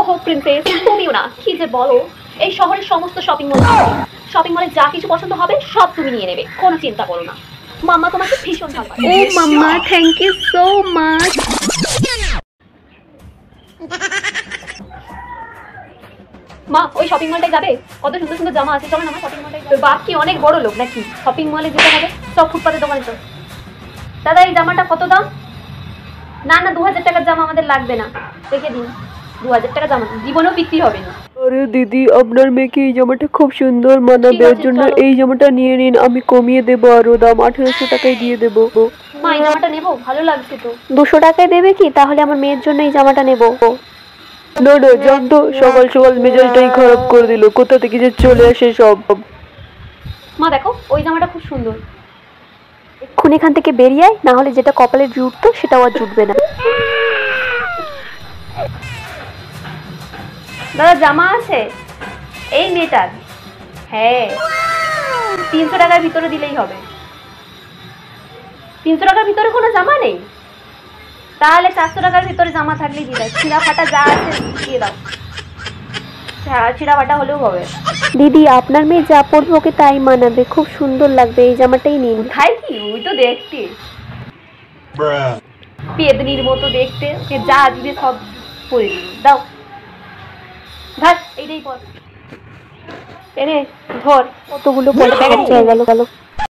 ওহো প্রিন্সেস, তুমিও না, কি যে বলো। এই শহরের সমস্ত শপিং মল, শপিং মলে যা কিছু পছন্দ হবে সব তুমি নিয়ে নেবে, কোনো চিন্তা করো না। মাম্মা তোমাকে ভীষণ ভালোবাসে। ও মাম্মা, থ্যাংক ইউ সো মাচ। মা ওই শপিং মলটায় যাবে? কত সুন্দর সুন্দর জামা আছে, চলো না মা শপিং মলটায় যাবে। বাপ কি অনেক বড় লোক নাকি শপিং মলে যেতে হবে? সব ফুটপাতের দোকানে তো। দাদা এই জামাটা কত দাম? না না 2000 টাকার জামা আমাদের লাগবে না, রেখে দিন। 2000 টাকা জামা জীবনেও বিক্রি হবে না। আরে দিদি, আপনার মেয়েকে এই জামাটা খুব সুন্দর মানাবে, এর জন্য এই জামাটা নিয়ে নিন, আমি কমিয়ে দেবো আরো দাম, 1800 টাকায় দিয়ে দেবো। মা এই জামাটা নেবো, ভালো লাগছে তো। 200 টাকায় দেবে কি? তাহলে আমার মেয়ের জন্য এই জামাটা নেবো। না না, জান তো, সকাল সকাল মেজাজটাই খারাপ করে দিল, কোথা থেকে যে চলে আসে সব। মা দেখো ওই জামাটা খুব সুন্দর। এক্ষুনি এখান থেকে বেরিয়ে আয়, না হলে যেটা কপালে জুটতো সেটাও আর জুটবে না। দাদা জামা আছে এই মেয়েটার? হ্যাঁ 300 টাকার ভিতরে দিলেই হবে। 300 টাকার ভিতরে কোনো জামা নেই? তাহলে 400 টাকার ভিতরে জামা থাকলেই দিয়ে দাও, ছিঁড়া ফাটা যা আছে দিয়ে দাও। হ্যাঁ ছিঁড়া ফাটা হলেও হবে। দিদি আপনার মেয়ে যা পরবে ওকে তাই মানাবে, খুব সুন্দর লাগবে, এই জামাটাই নিন। খাই কি ওই তো দেখতে পেদনির মতো দেখতে, ওকে যা দিবে সব পরে দিবি। দাও ধর এইটাই পর, এনে ধর। কতগুলো প্যাকেট হয়ে গেল।